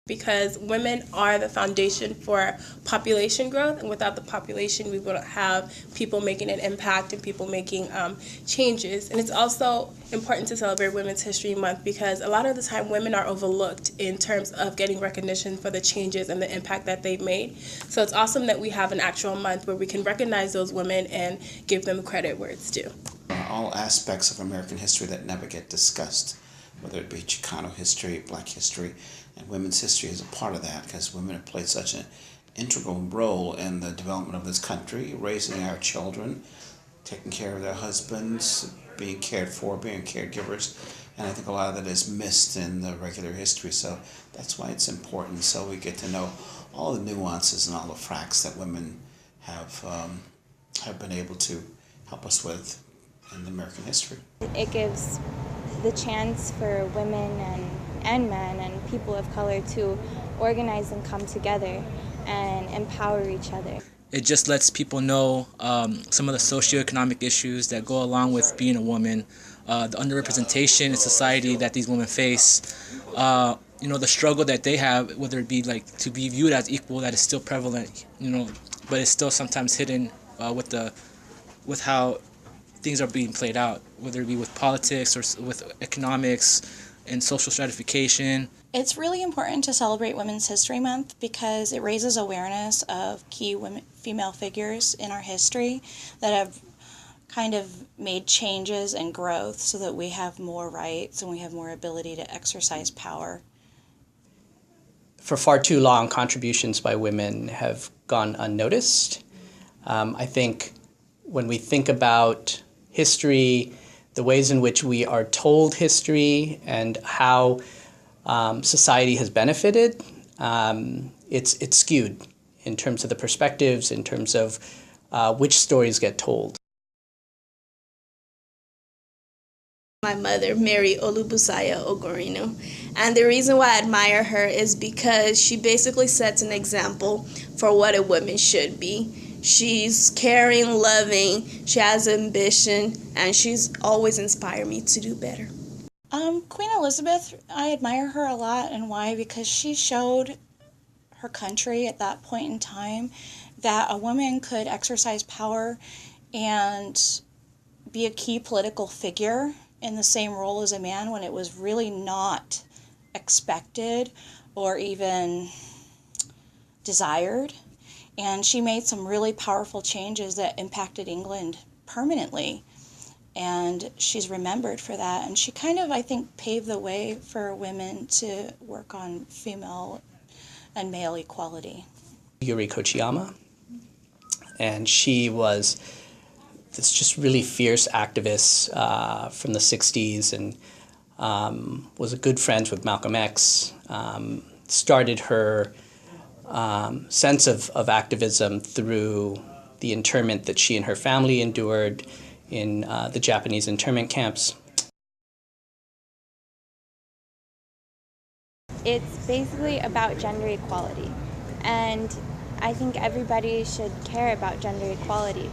because women are the foundation for population growth, and without the population we wouldn't have people making an impact and people making changes. And it's also important to celebrate Women's History Month because a lot of the time women are overlooked in terms of getting recognition for the changes and the impact that they've made. So it's awesome that we have an actual month where we can recognize those women and give them credit where it's due. All aspects of American history that never get discussed, whether it be Chicano history, Black history, and women's history is a part of that because women have played such an integral role in the development of this country, raising our children, taking care of their husbands, being cared for, being caregivers, and I think a lot of that is missed in the regular history, so that's why it's important, so we get to know all the nuances and all the facts that women have been able to help us with in American history. It gives the chance for women and men and people of color to organize and come together and empower each other. It just lets people know some of the socioeconomic issues that go along with being a woman, the underrepresentation in society that these women face, the struggle that they have, whether it be like to be viewed as equal, that is still prevalent, but it's still sometimes hidden with how things are being played out, whether it be with politics or with economics and social stratification. It's really important to celebrate Women's History Month because it raises awareness of key female figures in our history that have kind of made changes and growth so that we have more rights and we have more ability to exercise power. For far too long, contributions by women have gone unnoticed. I think when we think about history, the ways in which we are told history and how society has benefited, it's skewed in terms of the perspectives, in terms of which stories get told. My mother, Mary Olubusaya Ogorino, and the reason why I admire her is because she basically sets an example for what a woman should be. She's caring, loving, she has ambition, and she's always inspired me to do better. Queen Elizabeth, I admire her a lot, and why? Because she showed her country at that point in time that a woman could exercise power and be a key political figure in the same role as a man when it was really not expected or even desired. And she made some really powerful changes that impacted England permanently. And she's remembered for that. And she kind of, I think, paved the way for women to work on female and male equality. Yuri Kochiyama, and she was this just really fierce activist from the 60s and was a good friend with Malcolm X, started her sense of activism through the internment that she and her family endured in the Japanese internment camps. It's basically about gender equality, and I think everybody should care about gender equality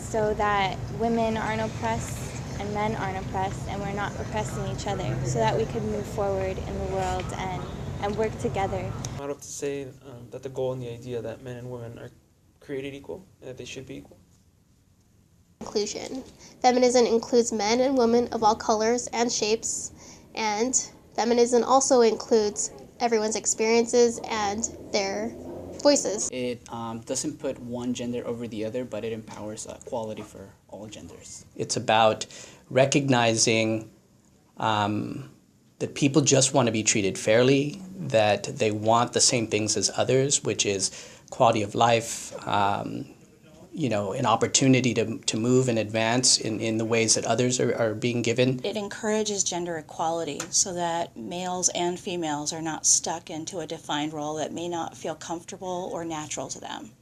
so that women aren't oppressed and men aren't oppressed and we're not oppressing each other, so that we could move forward in the world and work together. I'd have to say that the goal and the idea that men and women are created equal, and that they should be equal. Inclusion. Feminism includes men and women of all colors and shapes, and feminism also includes everyone's experiences and their voices. It doesn't put one gender over the other, but it empowers equality for all genders. It's about recognizing that people just want to be treated fairly, that they want the same things as others, which is quality of life, an opportunity to move and advance in the ways that others are being given. It encourages gender equality so that males and females are not stuck into a defined role that may not feel comfortable or natural to them.